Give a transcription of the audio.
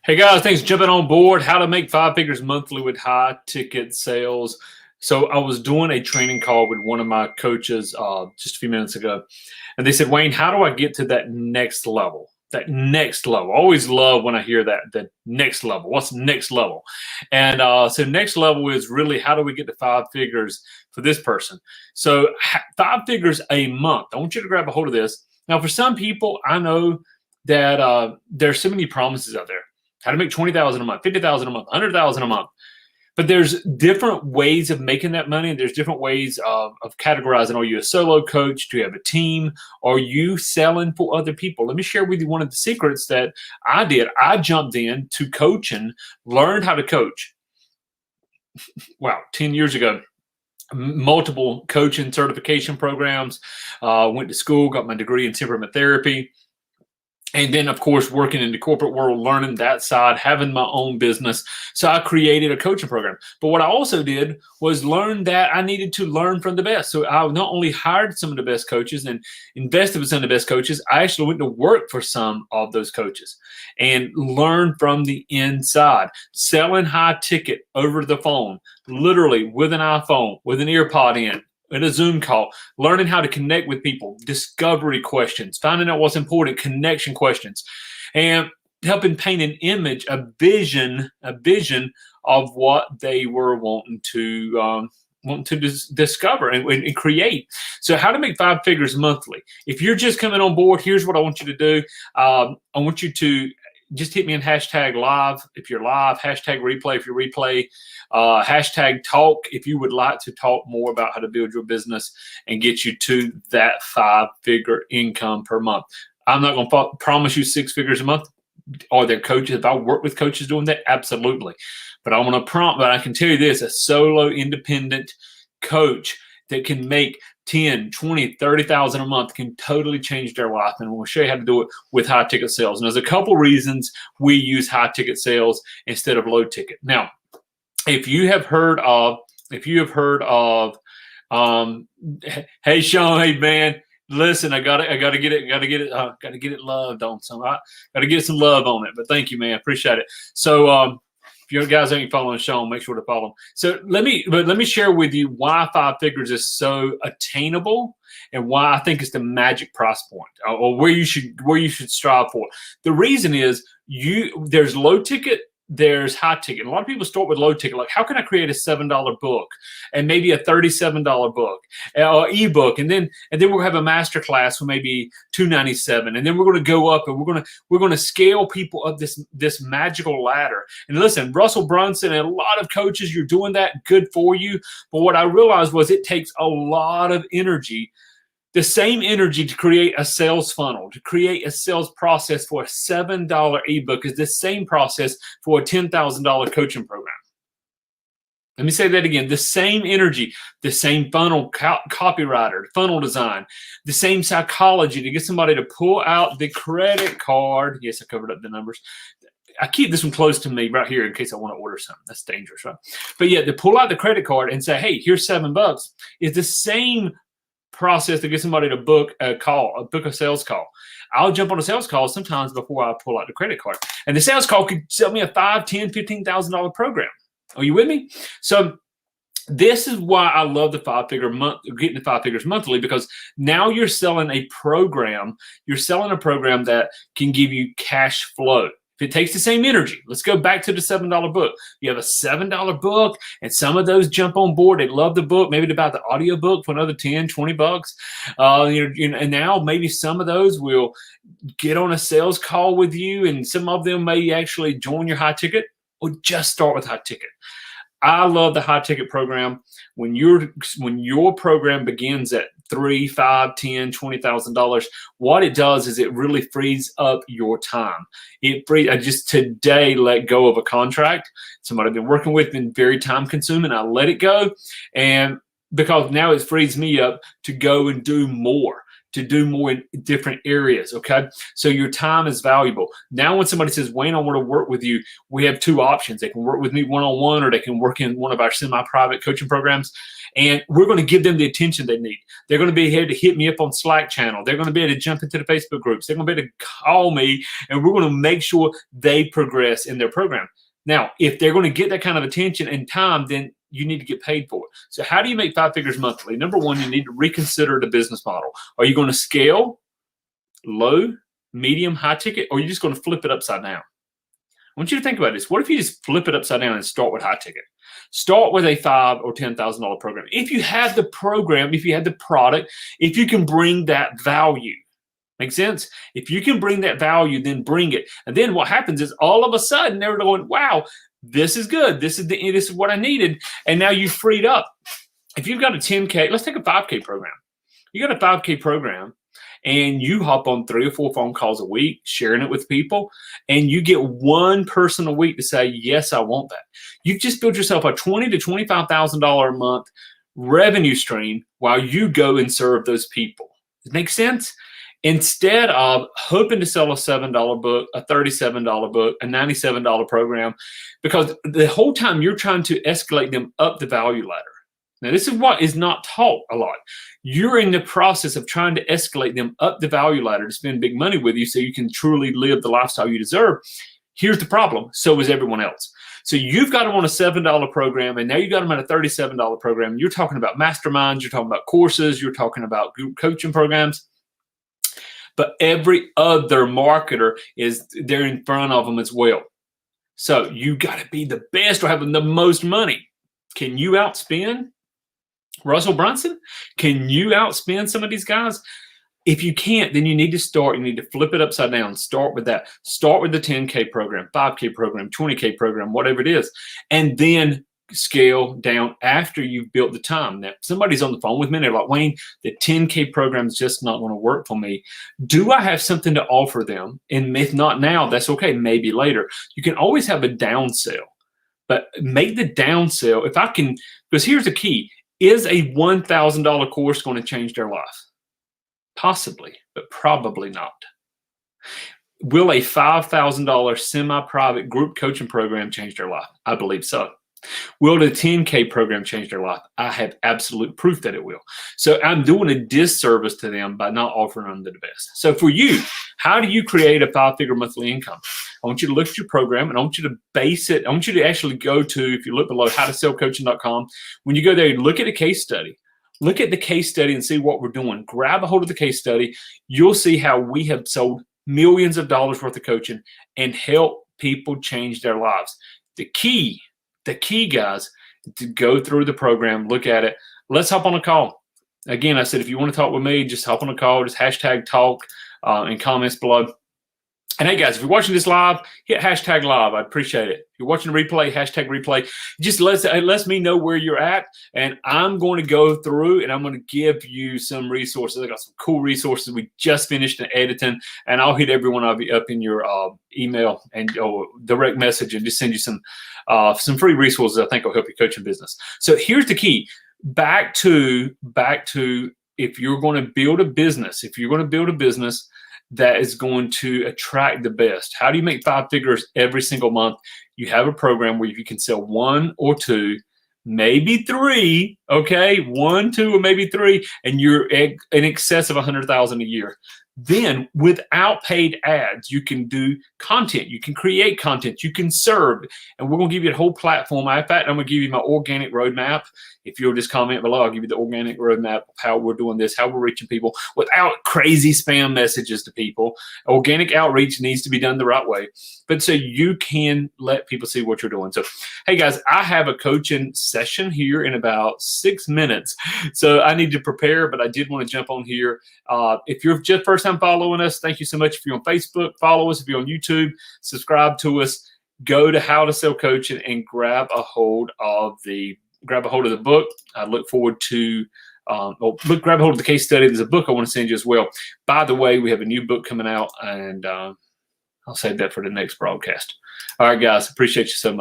Hey guys, thanks for jumping on board. How to make five figures monthly with high ticket sales. So I was doing a training call with one of my coaches just a few minutes ago, and they said, Wayne, how do I get to that next level? That next level. I always love when I hear that. The next level. What's next level? And so next level is really how do we get to five figures for this person? So five figures a month. I want you to grab a hold of this. Now, for some people, I know that there's so many promises out there how to make 20,000 a month, 50,000 a month, 100,000 a month. But there's different ways of making that money. There's different ways of categorizing. Are you a solo coach? Do you have a team? Are you selling for other people? Let me share with you one of the secrets that I did. I jumped in to coaching, learned how to coach. Wow, 10 years ago. Multiple coaching certification programs, went to school, got my degree in temperament therapy. And then, of course, working in the corporate world, learning that side, having my own business. So I created a coaching program. But what I also did was learn that I needed to learn from the best. So I not only hired some of the best coaches and invested with some of the best coaches, I actually went to work for some of those coaches and learned from the inside. Selling high ticket over the phone, literally with an iPhone, with an ear pod in a Zoom call, learning how to connect with people, discovery questions, finding out what's important, connection questions, and helping paint an image, a vision of what they were wanting to discover and create. So how to make five figures monthly. If you're just coming on board, here's what I want you to do. I want you to just hit me in hashtag live if you're live, hashtag replay if you replay, hashtag talk if you would like to talk more about how to build your business and get you to that five-figure income per month. I'm not going to promise you six figures a month. Are there coaches? If I work with coaches doing that, absolutely. But I want to prompt, but I can tell you this, a solo independent coach that can make 10, 20, 30,000 a month can totally change their life. And we'll show you how to do it with high ticket sales. And there's a couple reasons we use high ticket sales instead of low ticket. Now, if you have heard of, hey Sean, hey man, listen, I gotta get it loved on some. I gotta get some love on it. But thank you, man, appreciate it. So if you guys ain't following Sean, make sure to follow him. So let me share with you why five figures is so attainable and why I think it's the magic price point or where you should strive for. The reason is there's low ticket, there's high ticket. A lot of people start with low ticket. Like, how can I create a $7 book and maybe a $37 book or ebook, and then we'll have a master class for maybe $297, and then we're going to go up and we're going to scale people up this magical ladder. And listen, Russell Brunson and a lot of coaches, you're doing that, good for you. But what I realized was it takes a lot of energy. The same energy to create a sales funnel, to create a sales process for a $7 ebook is the same process for a $10,000 coaching program. Let me say that again. The same energy, the same funnel copywriter, funnel design, the same psychology to get somebody to pull out the credit card. Yes, I covered up the numbers. I keep this one close to me right here in case I want to order something. That's dangerous, right? But yeah, to pull out the credit card and say, hey, here's $7 is the same process to get somebody to book a sales call. I'll jump on a sales call sometimes before I pull out the credit card. And the sales call could sell me a $5,000, $10,000, $15,000 program. Are you with me? So this is why I love getting the five figures monthly, because now you're selling a program. You're selling a program that can give you cash flow. If it takes the same energy, let's go back to the $7 book. You have a $7 book, and some of those jump on board. They love the book. Maybe they buy the audio book for another $10, $20. And now maybe some of those will get on a sales call with you, and some of them may actually join your high ticket or just start with high ticket. I love the high ticket program. When your program begins at $3,000, $5,000, $10,000, $20,000, what it does is it really frees up your time. I just today let go of a contract. Somebody I've been working with, been very time consuming. I let it go, and because now it frees me up to go and do more. to do more in different areas, okay? So your time is valuable. Now when somebody says, Wayne, I want to work with you, we have two options. They can work with me one-on-one, or they can work in one of our semi-private coaching programs, and we're going to give them the attention they need. They're going to be able to hit me up on Slack channel. They're going to be able to jump into the Facebook groups. They're going to be able to call me, and we're going to make sure they progress in their program. Now, if they're going to get that kind of attention and time, then you need to get paid for it. So how do you make 5 figures monthly? Number one, you need to reconsider the business model. Are you going to scale low, medium, high ticket, or are you just going to flip it upside down? I want you to think about this. What if you just flip it upside down and start with high ticket? Start with a $5,000 or $10,000 program. If you have the program, if you have the product, if you can bring that value. Make sense? If you can bring that value, then bring it. And then what happens is all of a sudden they're going, wow, this is good. This is what I needed. And now you freed up. If you've got a 10K, let's take a 5K program. You got a 5K program and you hop on 3 or 4 phone calls a week, sharing it with people, and you get one person a week to say, yes, I want that. You've just built yourself a $20,000 to $25,000 a month revenue stream while you go and serve those people. Does it make sense? Instead of hoping to sell a $7 book, a $37 book, a $97 program, because the whole time you're trying to escalate them up the value ladder. Now, this is what is not taught a lot. You're in the process of trying to escalate them up the value ladder to spend big money with you so you can truly live the lifestyle you deserve. Here's the problem. So is everyone else. So you've got them on a $7 program, and now you've got them at a $37 program. You're talking about masterminds. You're talking about courses. You're talking about group coaching programs. But every other marketer is there in front of them as well. So you got to be the best or having the most money. Can you outspend Russell Brunson? Can you outspend some of these guys? If you can't, then you need to start. You need to flip it upside down. Start with that. Start with the 10K program, 5K program, 20K program, whatever it is. And then scale down after you've built the time. Now, somebody's on the phone with me and they're like, Wayne, the 10K program is just not going to work for me. Do I have something to offer them? And if not now, that's okay. Maybe later. You can always have a down sell, but make the down sell. If I can, because here's the key. Is a $1,000 course going to change their life? Possibly, but probably not. Will a $5,000 semi-private group coaching program change their life? I believe so. Will the 10K program change their life? I have absolute proof that it will. So I'm doing a disservice to them by not offering them the best. So for you, how do you create a 5-figure monthly income? I want you to look at your program, and I want you to base it. I want you to actually go to, if you look below, howtosellcoaching.com. When you go there, look at a case study. Look at the case study and see what we're doing. Grab a hold of the case study. You'll see how we have sold millions of dollars worth of coaching and help people change their lives. The key, guys, to go through the program, look at it. Let's hop on a call. Again, I said, if you want to talk with me, just hop on a call. Just hashtag talk in comments below. And hey, guys, if you're watching this live, hit hashtag live. I'd appreciate it. If you're watching the replay, hashtag replay. Just lets me know where you're at. And I'm going to go through and I'm going to give you some resources. I got some cool resources we just finished editing. And I'll hit every one of you up in your email and direct message and just send you some free resources I think will help your coaching business. So here's the key. Back to if you're going to build a business, that is going to attract the best. How do you make 5 figures every single month? You have a program where you can sell 1 or 2, maybe 3, okay? 1, 2, or maybe 3, and you're in excess of $100,000 a year. Then, without paid ads, you can do content. You can create content. You can serve. And we're going to give you a whole platform. In fact, I'm going to give you my organic roadmap. If you'll just comment below, I'll give you the organic roadmap of how we're doing this, how we're reaching people without crazy spam messages to people. Organic outreach needs to be done the right way, but so you can let people see what you're doing. So, hey, guys, I have a coaching session here in about 6 minutes. So I need to prepare, but I did want to jump on here. If you're just first time following us, thank you so much. If you're on Facebook, follow us. If you're on YouTube, subscribe to us. Go to How to Sell Coaching and grab a hold of the book. I look forward to grab a hold of the case study. There's a book I want to send you as well. By the way, we have a new book coming out, and I'll save that for the next broadcast. All right, guys, appreciate you so much.